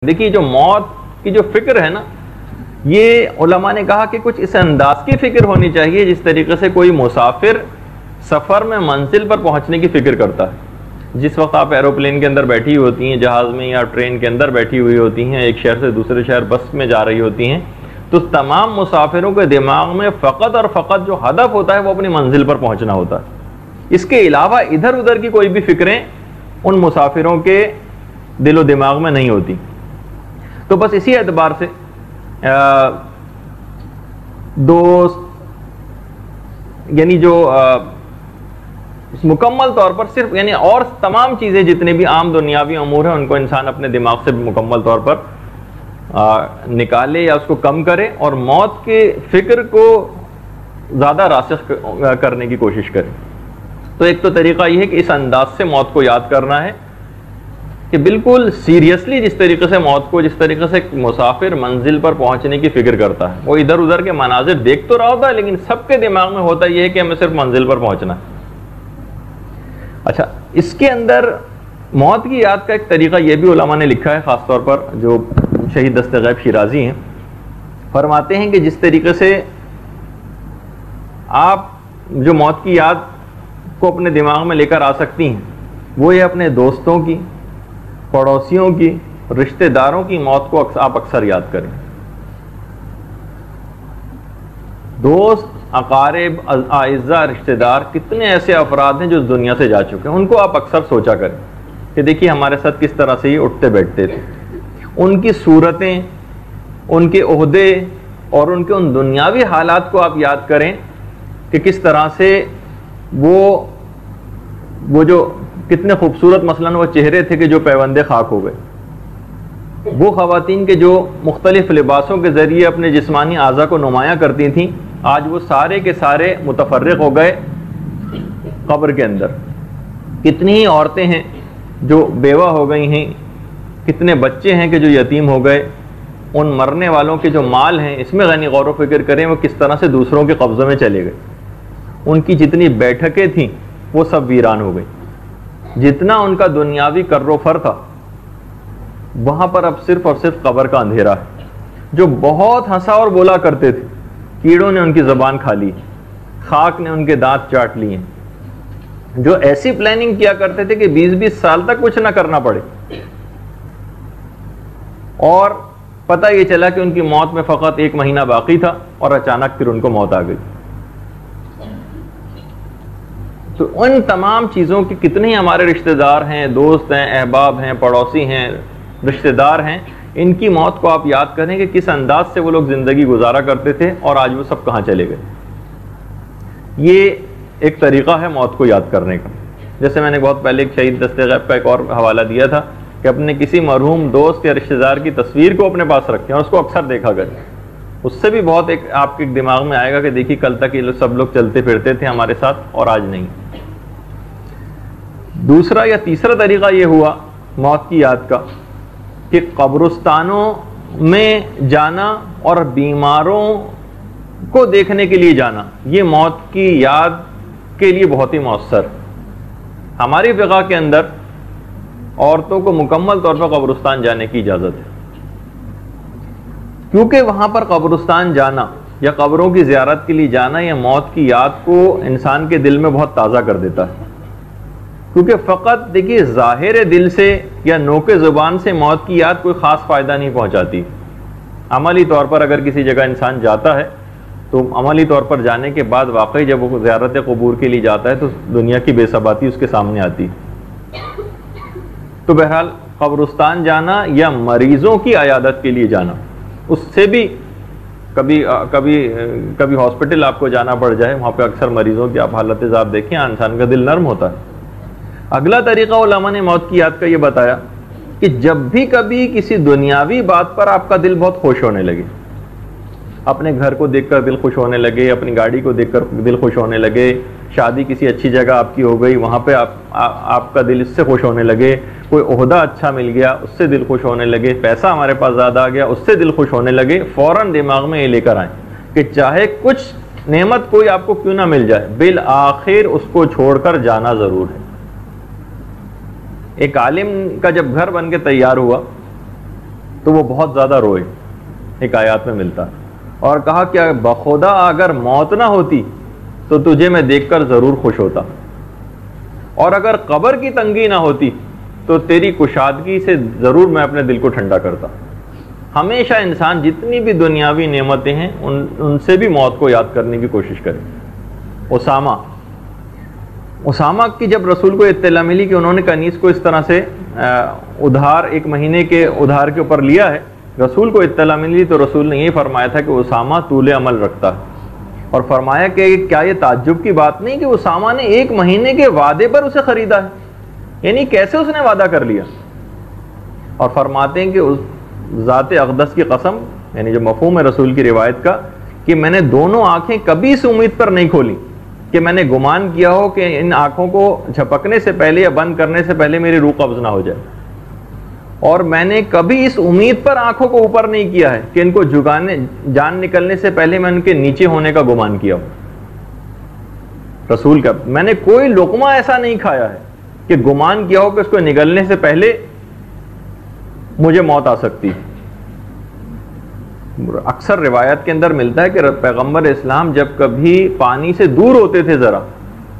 دیکھیے جو موت کی جو فکر ہے نا، یہ علماء نے کہا کہ کچھ اس انداز کی فکر ہونی چاہیے جس طریقے سے کوئی مسافر سفر میں منزل پر پہنچنے کی فکر کرتا ہے۔ جس وقت آپ ایروپلین کے اندر بیٹھی ہوتی ہیں، جہاز میں یا ٹرین کے اندر بیٹھی ہوئی ہوتی ہیں، ایک شہر سے دوسرے شہر بس میں جا رہی ہوتی ہیں، تو تمام مسافروں کے دماغ میں فقط اور فقط جو ہدف ہوتا ہے وہ اپنی منزل پر پہنچنا ہوتا ہے۔ اس کے علاوہ ادھر ادھر کی کوئی بھی فکریں ان مسافروں کے دل و دماغ میں نہیں ہوتی۔ تو بس اسی اعتبار سے دوست یعنی جو مکمل طور پر صرف یعنی اور تمام چیزیں جتنے بھی عام دنیاوی امور ہیں ان کو انسان اپنے دماغ سے مکمل طور پر نکالے یا اس کو کم کرے، اور موت کے فکر کو زیادہ راسخ کرنے کی کوشش کرے۔ تو ایک تو طریقہ یہ ہے کہ اس انداز سے موت کو یاد کرنا ہے کہ بالکل سیریسلی جس طریقے سے موت کو، جس طریقے سے مسافر منزل پر پہنچنے کی فکر کرتا ہے، وہ ادھر ادھر کے مناظر دیکھ تو رہا ہوتا ہے لیکن سب کے دماغ میں ہوتا یہ ہے کہ ہمیں صرف منزل پر پہنچنا ہے۔ اچھا، اس کے اندر موت کی یاد کا ایک طریقہ یہ بھی علماء نے لکھا ہے، خاص طور پر جو شہید دست غیب شیرازی ہیں، فرماتے ہیں کہ جس طریقے سے آپ جو موت کی یاد کو اپنے دماغ میں لے کر آ سکتی ہیں، وہ یہ اپنے دوستوں کی، پڑوسیوں کی، رشتہ داروں کی موت کو آپ اکثر یاد کریں۔ دوست، اقارب، اعزاء، رشتہ دار، کتنے ایسے افراد ہیں جو اس دنیا سے جا چکے ہیں، ان کو آپ اکثر سوچا کریں کہ دیکھیے ہمارے ساتھ کس طرح سے یہ اٹھتے بیٹھتے تھے، ان کی صورتیں، ان کے عہدے اور ان کے ان دنیاوی حالات کو آپ یاد کریں کہ کس طرح سے وہ جو کتنے خوبصورت مثلاً وہ چہرے تھے کہ جو پیوندے خاک ہو گئے، وہ خواتین کے جو مختلف لباسوں کے ذریعے اپنے جسمانی اعضاء کو نمایاں کرتی تھیں، آج وہ سارے کے سارے متفرق ہو گئے قبر کے اندر۔ کتنی ہی عورتیں ہیں جو بیوہ ہو گئی ہیں، کتنے بچے ہیں کہ جو یتیم ہو گئے، ان مرنے والوں کے جو مال ہیں اس میں غنی غور و فکر کریں وہ کس طرح سے دوسروں کے قبضے میں چلے گئے۔ ان کی جتنی بیٹھکیں تھیں وہ سب ویران ہو گئی، جتنا ان کا دنیاوی کر و فر تھا وہاں پر اب صرف اور صرف قبر کا اندھیرا ہے۔ جو بہت ہنسا اور بولا کرتے تھے، کیڑوں نے ان کی زبان کھا لی، خاک نے ان کے دانت چاٹ لیے، جو ایسی پلاننگ کیا کرتے تھے کہ 20-20 سال تک کچھ نہ کرنا پڑے، اور پتہ یہ چلا کہ ان کی موت میں فقط 1 مہینہ باقی تھا اور اچانک پھر ان کو موت آ گئی۔ تو ان تمام چیزوں کی کتنے ہی ہمارے رشتہ دار ہیں، دوست ہیں، احباب ہیں، پڑوسی ہیں، رشتہ دار ہیں، ان کی موت کو آپ یاد کریں کہ کس انداز سے وہ لوگ زندگی گزارا کرتے تھے اور آج وہ سب کہاں چلے گئے۔ یہ ایک طریقہ ہے موت کو یاد کرنے کا۔ جیسے میں نے بہت پہلے ایک شہید دست غیب کا ایک اور حوالہ دیا تھا کہ اپنے کسی مرحوم دوست یا رشتہ دار کی تصویر کو اپنے پاس رکھیں اور اس کو اکثر دیکھا کریں، اس سے بھی بہت ایک آپ کے دماغ میں آئے گا کہ دیکھیے کل تک یہ سب لوگ چلتے پھرتے تھے ہمارے ساتھ اور آج نہیں۔ دوسرا یا تیسرا طریقہ یہ ہوا موت کی یاد کا کہ قبرستانوں میں جانا اور بیماروں کو دیکھنے کے لیے جانا، یہ موت کی یاد کے لیے بہت ہی مؤثر۔ ہماری فقہ کے اندر عورتوں کو مکمل طور پر قبرستان جانے کی اجازت ہے، کیونکہ وہاں پر قبرستان جانا یا قبروں کی زیارت کے لیے جانا یہ موت کی یاد کو انسان کے دل میں بہت تازہ کر دیتا ہے۔ کیونکہ فقط دیکھیے ظاہر دل سے یا نوک زبان سے موت کی یاد کوئی خاص فائدہ نہیں پہنچاتی۔ عملی طور پر اگر کسی جگہ انسان جاتا ہے تو عملی طور پر جانے کے بعد واقعی جب وہ زیارت قبور کے لیے جاتا ہے تو دنیا کی بے ثباتی اس کے سامنے آتی۔ تو بہرحال قبرستان جانا یا مریضوں کی عیادت کے لیے جانا، اس سے بھی کبھی ہاسپٹل آپ کو جانا پڑ جائے، وہاں پہ اکثر مریضوں کی آپ حالت ذات دیکھیں، انسان کا دل نرم ہوتا ہے۔ اگلا طریقہ علماء نے موت کی یاد کا یہ بتایا کہ جب بھی کبھی کسی دنیاوی بات پر آپ کا دل بہت خوش ہونے لگے، اپنے گھر کو دیکھ کر دل خوش ہونے لگے، اپنی گاڑی کو دیکھ کر دل خوش ہونے لگے، شادی کسی اچھی جگہ آپ کی ہو گئی وہاں پہ آپ کا دل اس سے خوش ہونے لگے، کوئی عہدہ اچھا مل گیا اس سے دل خوش ہونے لگے، پیسہ ہمارے پاس زیادہ آ گیا اس سے دل خوش ہونے لگے، فوراً دماغ میں یہ لے کر آئیں کہ چاہے کچھ نعمت کوئی آپ کو کیوں نہ مل جائے، بالآخر اس کو چھوڑ کر جانا ضرور ہے۔ ایک عالم کا جب گھر بن کے تیار ہوا تو وہ بہت زیادہ روئے، ایک آیات میں ملتا، اور کہا کہ بخدا اگر موت نہ ہوتی تو تجھے میں دیکھ کر ضرور خوش ہوتا، اور اگر قبر کی تنگی نہ ہوتی تو تیری کشادگی سے ضرور میں اپنے دل کو ٹھنڈا کرتا۔ ہمیشہ انسان جتنی بھی دنیاوی نعمتیں ہیں ان سے بھی موت کو یاد کرنے کی کوشش کرے۔ اسامہ کی جب رسول کو اطلاع ملی کہ انہوں نے کنیز کو اس طرح سے ادھار، 1 مہینے کے ادھار کے اوپر لیا ہے، رسول کو اطلاع ملی تو رسول نے یہ فرمایا تھا کہ اسامہ طول عمل رکھتا ہے، اور فرمایا کہ کیا یہ تعجب کی بات نہیں کہ اسامہ نے 1 مہینے کے وعدے پر اسے خریدا ہے، یعنی کیسے اس نے وعدہ کر لیا۔ اور فرماتے ہیں کہ ذات اقدس کی قسم، یعنی جو مفہوم ہے رسول کی روایت کا، کہ میں نے دونوں آنکھیں کبھی اس امید پر نہیں کھولی کہ میں نے گمان کیا ہو کہ ان آنکھوں کو جھپکنے سے پہلے یا بند کرنے سے پہلے میری روح قبض نہ ہو جائے، اور میں نے کبھی اس امید پر آنکھوں کو اوپر نہیں کیا ہے کہ ان کو جان نکلنے سے پہلے میں ان کے نیچے ہونے کا گمان کیا ہو۔ رسول کا میں نے کوئی لقمہ ایسا نہیں کھایا ہے کہ گمان کیا ہو کہ اس کو نگلنے سے پہلے مجھے موت آ سکتی ہے۔ اکثر روایت کے اندر ملتا ہے کہ پیغمبر اسلام جب کبھی پانی سے دور ہوتے تھے ذرا،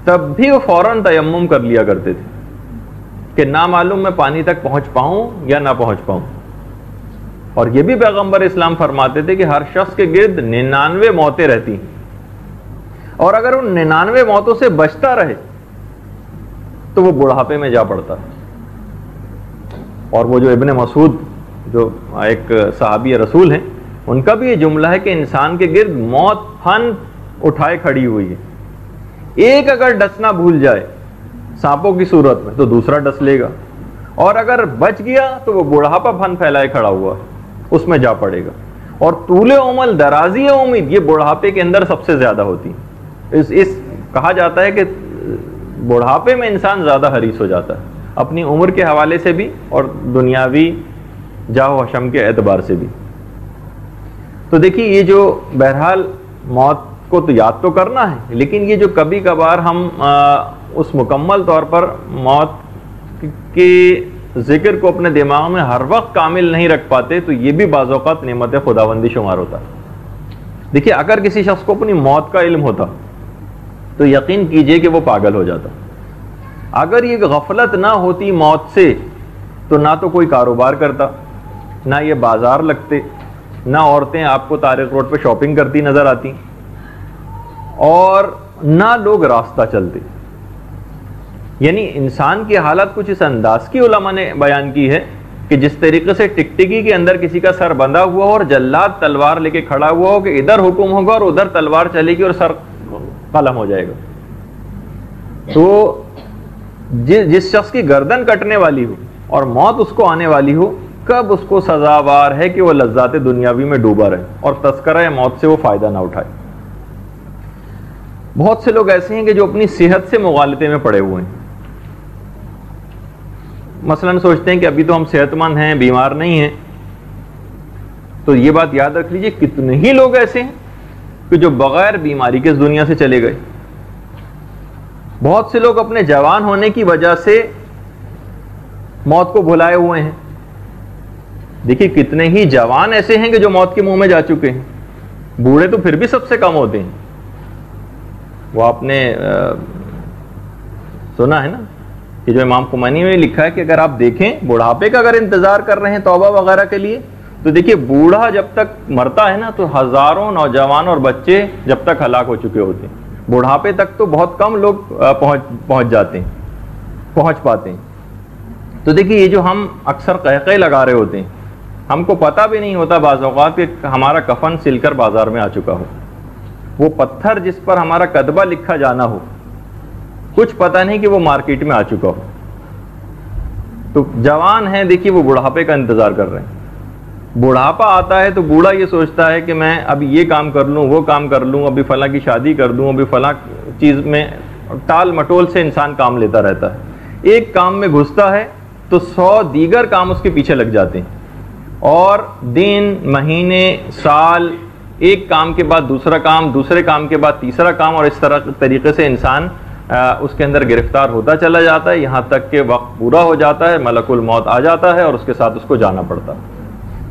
تب بھی وہ فوراً تیمم کر لیا کرتے تھے کہ نہ معلوم میں پانی تک پہنچ پاؤں یا نہ پہنچ پاؤں۔ اور یہ بھی پیغمبر اسلام فرماتے تھے کہ ہر شخص کے گرد 99 موتیں رہتی ہیں، اور اگر ان 99 موتوں سے بچتا رہے تو وہ بڑھاپے میں جا پڑتا۔ اور وہ جو ابن مسعود جو ایک صحابی رسول ہیں، ان کا بھی یہ جملہ ہے کہ انسان کے گرد موت پھن اٹھائے کھڑی ہوئی ہے، ایک اگر ڈسنا بھول جائے سانپوں کی صورت میں تو دوسرا ڈس لے گا، اور اگر بچ گیا تو وہ بڑھاپا پھن پھیلائے کھڑا ہوا ہے، اس میں جا پڑے گا۔ اور طول عمر، درازی امید، یہ بڑھاپے کے اندر سب سے زیادہ ہوتی ہے۔ اس کہا جاتا ہے کہ بڑھاپے میں انسان زیادہ حریص ہو جاتا ہے، اپنی عمر کے حوالے سے بھی اور دنیاوی جاہ و حشم کے اعتبار سے بھی۔ تو دیکھیے یہ جو بہرحال موت کو تو یاد تو کرنا ہے، لیکن یہ جو کبھی کبھار ہم اس مکمل طور پر موت کے ذکر کو اپنے دماغ میں ہر وقت کامل نہیں رکھ پاتے، تو یہ بھی بعض اوقات نعمت خداوندی شمار ہوتا ہے۔ دیکھیے اگر کسی شخص کو اپنی موت کا علم ہوتا تو یقین کیجئے کہ وہ پاگل ہو جاتا۔ اگر یہ غفلت نہ ہوتی موت سے تو نہ تو کوئی کاروبار کرتا، نہ یہ بازار لگتے، نہ عورتیں آپ کو طارق روڈ پہ شاپنگ کرتی نظر آتی، اور نہ لوگ راستہ چلتے۔ یعنی انسان کی حالت کچھ اس انداز کی علماء نے بیان کی ہے کہ جس طریقے سے ٹکٹکی کے اندر کسی کا سر بندھا ہوا ہو اور جلاد تلوار لے کے کھڑا ہوا ہو کہ ادھر حکم ہوگا اور ادھر تلوار چلے گی اور سر قلم ہو جائے گا، تو جس شخص کی گردن کٹنے والی ہو اور موت اس کو آنے والی ہو، کب اس کو سزاوار ہے کہ وہ لذات دنیاوی میں ڈوبا رہے اور تذکرہ موت سے وہ فائدہ نہ اٹھائے۔ بہت سے لوگ ایسے ہیں کہ جو اپنی صحت سے مغالطے میں پڑے ہوئے ہیں، مثلا سوچتے ہیں کہ ابھی تو ہم صحت مند ہیں، بیمار نہیں ہیں، تو یہ بات یاد رکھ لیجئے کتنے ہی لوگ ایسے ہیں کہ جو بغیر بیماری کے اس دنیا سے چلے گئے۔ بہت سے لوگ اپنے جوان ہونے کی وجہ سے موت کو بھلائے ہوئے ہیں۔ دیکھیے کتنے ہی جوان ایسے ہیں کہ جو موت کے منہ میں جا چکے ہیں، بوڑھے تو پھر بھی سب سے کم ہوتے ہیں۔ وہ آپ نے سنا ہے نا کہ جو امام خمینی نے لکھا ہے کہ اگر آپ دیکھیں بڑھاپے کا اگر انتظار کر رہے ہیں توبہ وغیرہ کے لیے، تو دیکھیے بوڑھا جب تک مرتا ہے نا تو ہزاروں نوجوان اور بچے جب تک ہلاک ہو چکے ہوتے ہیں، بڑھاپے تک تو بہت کم لوگ پہنچ پاتے ہیں۔ تو دیکھیے یہ جو ہم اکثر قہقہے لگا رہے ہوتے ہیں، ہم کو پتہ بھی نہیں ہوتا بعض اوقات کہ ہمارا کفن سل کر بازار میں آ چکا ہو، وہ پتھر جس پر ہمارا کتبہ لکھا جانا ہو، کچھ پتہ نہیں کہ وہ مارکیٹ میں آ چکا ہو۔ تو جوان ہیں دیکھیے وہ بڑھاپے کا انتظار کر رہے ہیں، بڑھاپا آتا ہے تو بوڑھا یہ سوچتا ہے کہ میں ابھی یہ کام کر لوں، وہ کام کر لوں، ابھی فلاں کی شادی کر دوں، ابھی فلاں چیز میں ٹال مٹول سے انسان کام لیتا رہتا ہے۔ ایک کام میں گھستا ہے تو 100 دیگر کام اس کے پیچھے لگ جاتے ہیں، اور دن، مہینے، سال، ایک کام کے بعد دوسرا کام، دوسرے کام کے بعد تیسرا کام، اور اس طریقے سے انسان اس کے اندر گرفتار ہوتا چلا جاتا ہے، یہاں تک کہ وقت پورا ہو جاتا ہے، ملک الموت آ جاتا ہے اور اس کے ساتھ اس کو جانا پڑتا ہے۔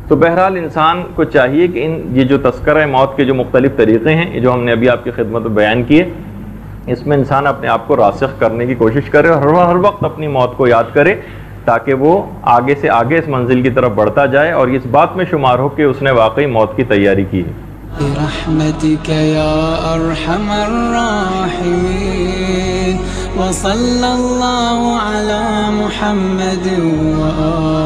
تو بہرحال انسان کو چاہیے کہ یہ جو تذکرہ موت کے جو مختلف طریقے ہیں جو ہم نے ابھی آپ کی خدمت میں بیان کیے، اس میں انسان اپنے آپ کو راسخ کرنے کی کوشش کرے اور ہر وقت اپنی موت کو یاد کرے، تاکہ وہ آگے سے آگے اس منزل کی طرف بڑھتا جائے اور اس بات میں شمار ہو کہ اس نے واقعی موت کی تیاری کی ہے۔ برحمتك يا أرحم الراحمين وصلى الله على محمد وآله